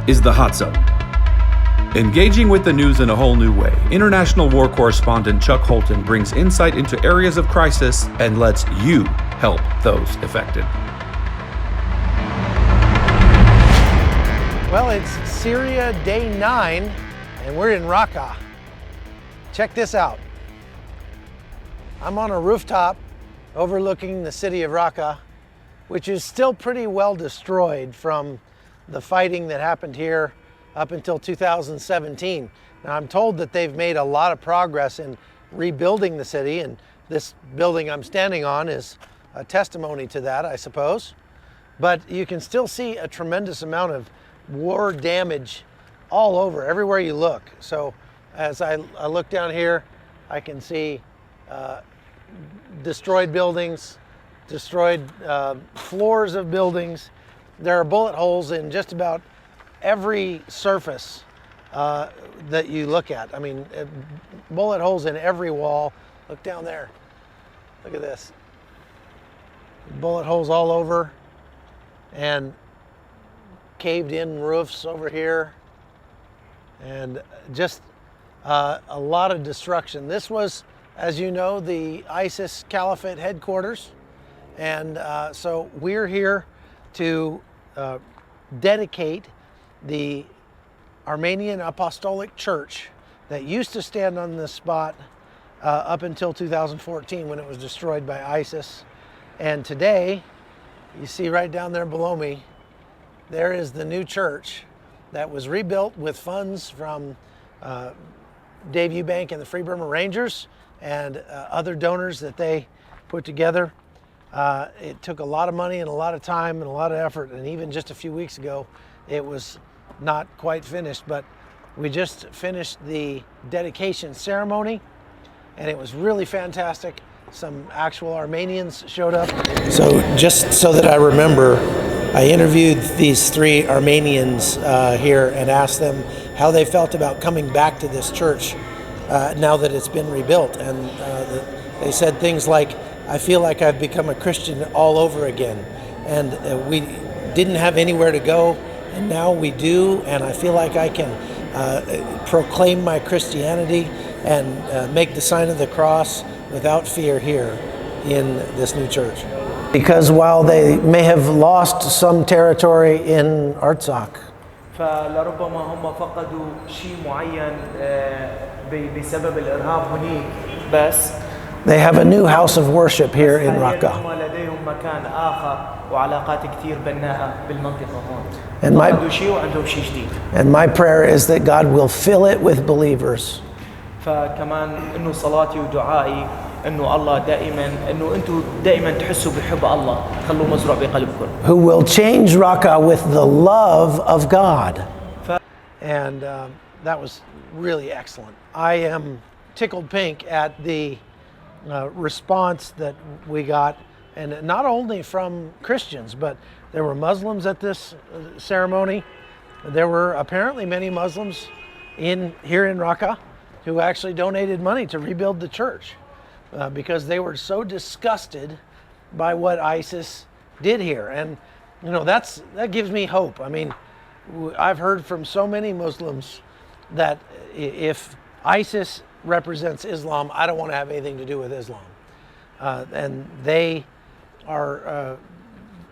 is the Hot Zone. Engaging with the news in a whole new way, international war correspondent Chuck Holton brings insight into areas of crisis and lets you help those affected. Well, it's Syria day 9, and we're in Raqqa. Check this out. I'm on a rooftop overlooking the city of Raqqa, which is still pretty well destroyed from the fighting that happened here up until 2017. Now, I'm told that they've made a lot of progress in rebuilding the city, and this building I'm standing on is a testimony to that, I suppose. But you can still see a tremendous amount of war damage all over, everywhere you look. So as I look down here, I can see destroyed buildings, destroyed floors of buildings. There are bullet holes in just about every surface that you look at. I mean, bullet holes in every wall. Look down there. Look at this. Bullet holes all over, and caved in roofs over here, and just a lot of destruction. This was, as you know, the ISIS Caliphate headquarters. And so we're here to dedicate the Armenian Apostolic Church that used to stand on this spot up until 2014 when it was destroyed by ISIS. And today, you see right down there below me, there is the new church that was rebuilt with funds from Dave Eubank and the Free Burma Rangers and other donors that they put together. It took a lot of money and a lot of time and a lot of effort, and even just a few weeks ago it was not quite finished, but we just finished the dedication ceremony and it was really fantastic. Some actual Armenians showed up. So just so that I remember, I interviewed these 3 Armenians here and asked them how they felt about coming back to this church now that it's been rebuilt. And they said things like, I feel like I've become a Christian all over again. And we didn't have anywhere to go, and now we do. And I feel like I can proclaim my Christianity and make the sign of the cross without fear here in this new church. Because while they may have lost some territory in Artsakh, فلربما هم فقدوا شيء معين بسبب الإرهاب هناك بس they have a new house of worship here in Raqqa. لديهم مكان آخر وعلاقات كثير بناءة بالمنطقة هون. And my prayer is that God will fill it with believers. فكمان إنه صلاتي ودعائي إنه الله دائما إنه أنتوا دائما تحسوا بحب الله خلوه مزروع بقلبكم. Who will change Raqqa with the love of God. And that was really excellent. I am tickled pink at the response that we got, and not only from Christians, but there were Muslims at this ceremony. There were apparently many Muslims here in Raqqa who actually donated money to rebuild the church because they were so disgusted by what ISIS did here. And you know, that gives me hope. I mean, I've heard from so many Muslims that if ISIS represents Islam, I don't want to have anything to do with Islam. And they are,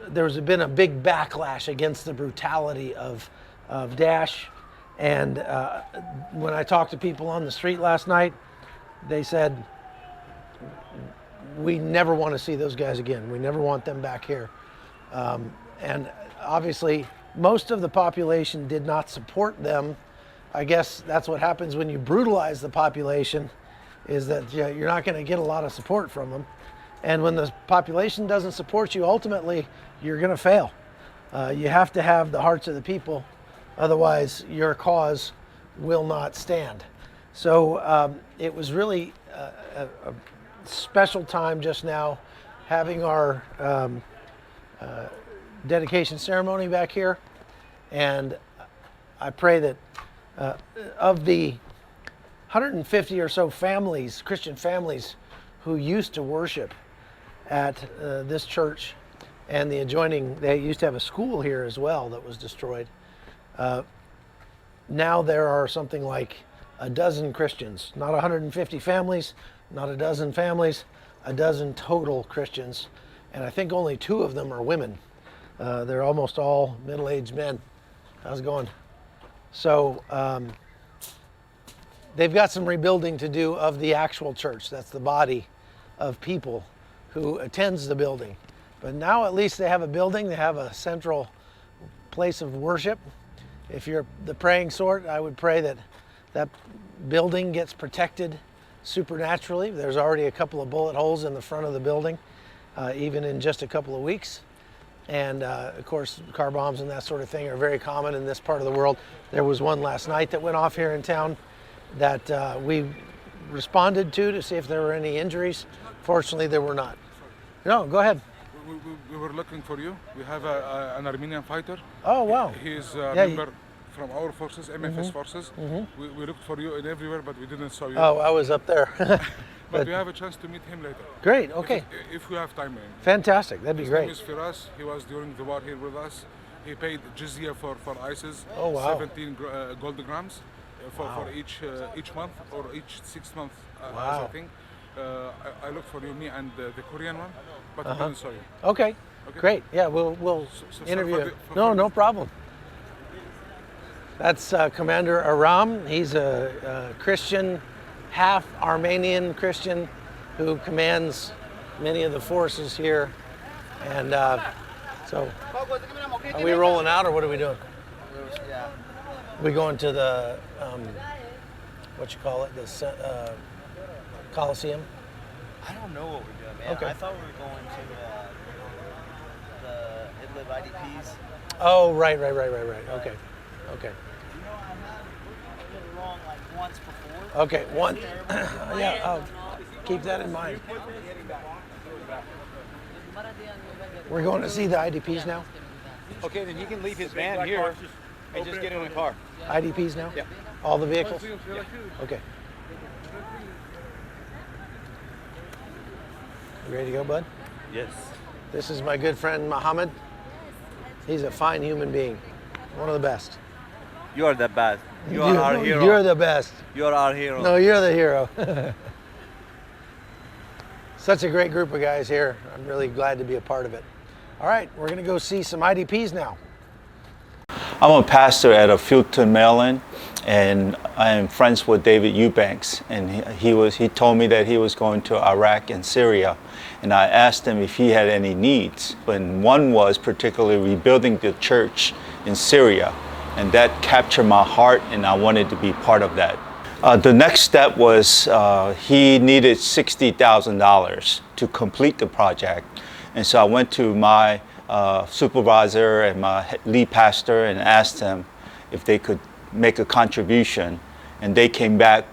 there's been a big backlash against the brutality of Daesh. And when I talked to people on the street last night, they said, we never want to see those guys again. We never want them back here. And obviously, most of the population did not support them. I guess that's what happens when you brutalize the population, is that you're not going to get a lot of support from them. And when the population doesn't support you, ultimately, you're going to fail. You have to have the hearts of the people, otherwise your cause will not stand. So it was really a special time just now, having our dedication ceremony back here. And I pray that of the 150 or so families, Christian families, who used to worship at this church and the adjoining, they used to have a school here as well that was destroyed. now there are something like a dozen Christians, not 150 families, not a dozen families, a dozen total Christians. And I think only 2 of them are women. They're almost all middle-aged men. How's it going? So they've got some rebuilding to do of the actual church. That's the body of people who attends the building. But now at least they have a building. They have a central place of worship. If you're the praying sort, I would pray that that building gets protected supernaturally. There's already a couple of bullet holes in the front of the building, even in just a couple of weeks. And of course, car bombs and that sort of thing are very common in this part of the world. There was one last night that went off here in town that we responded to see if there were any injuries. Fortunately, there were not. No, go ahead. We were looking for you. We have an Armenian fighter. Oh, wow. He is a member from our forces, MFS forces. We looked for you in everywhere, but we didn't saw you. Oh, I was up there. But we have a chance to meet him later. Great, okay. If we have time. Fantastic, that'd be great. His name is Firas. He was during the war here with us. He paid jizya for ISIS. Oh, wow. 17 gold grams for each month or each 6 months, wow. I think. I looked for you, me and the Korean one, but we didn't saw you. Okay, great. Yeah, we'll interview him. No problem. That's Commander Aram. He's a Christian, half Armenian Christian, who commands many of the forces here. And so, are we rolling out or what are we doing? Yeah. We going to the, what you call it, the Coliseum? I don't know what we're doing, man. Okay. I thought we were going to the Idlib IDPs. Oh, right. Okay. You know, I did it wrong like once before. Okay, one. Yeah, I'll keep that in mind. We're going to see the IDPs now? Okay, then you can leave his van here and just get in the car. IDPs now? Yeah. All the vehicles? Okay. You ready to go, bud? Yes. This is my good friend, Mohammed. He's a fine human being. One of the best. You are the best. You are our hero. You're the best. You are our hero. No, you're the hero. Such a great group of guys here. I'm really glad to be a part of it. All right, we're going to go see some IDPs now. I'm a pastor at Holton, Maryland, and I am friends with David Eubanks. And he told me that he was going to Iraq and Syria, and I asked him if he had any needs. And one was particularly rebuilding the church in Syria, and that captured my heart, and I wanted to be part of that. The next step was he needed $60,000 to complete the project, and so I went to my supervisor and my lead pastor and asked them if they could make a contribution, and they came back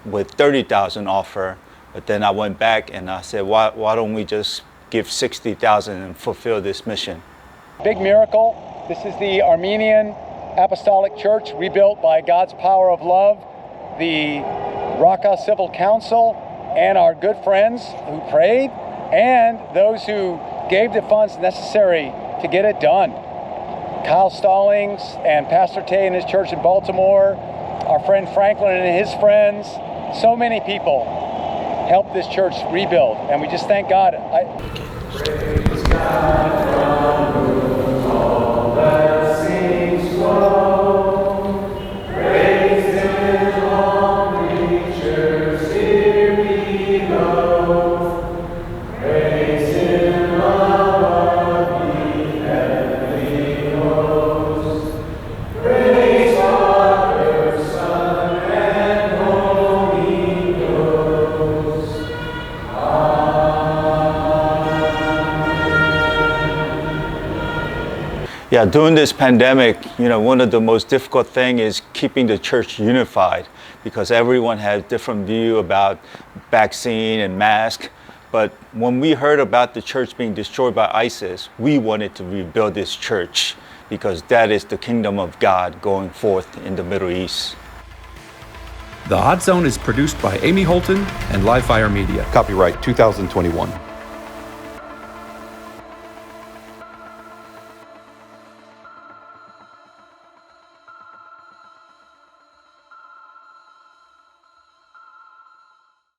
with $30,000 offer. But then I went back and I said, why don't we just give $60,000 and fulfill this mission? Big miracle. This is the Armenian Apostolic Church rebuilt by God's power of love, the Raqqa Civil Council, and our good friends who prayed, and those who gave the funds necessary to get it done. Kyle Stallings and Pastor Tay and his church in Baltimore, our friend Franklin and his friends, so many people helped this church rebuild, and we just thank God. Praise God from whom all blessings flow. Praise Him, all creatures here below. Praise Him above the heavenly hosts. Praise Father, Son, and Holy Ghost. Yeah, during this pandemic, one of the most difficult things is keeping the church unified, because everyone has different view about vaccine and mask. But when we heard about the church being destroyed by ISIS, we wanted to rebuild this church, because that is the kingdom of God going forth in the Middle East. The Hot Zone is produced by Amy Holton and Livefire Media. Copyright 2021.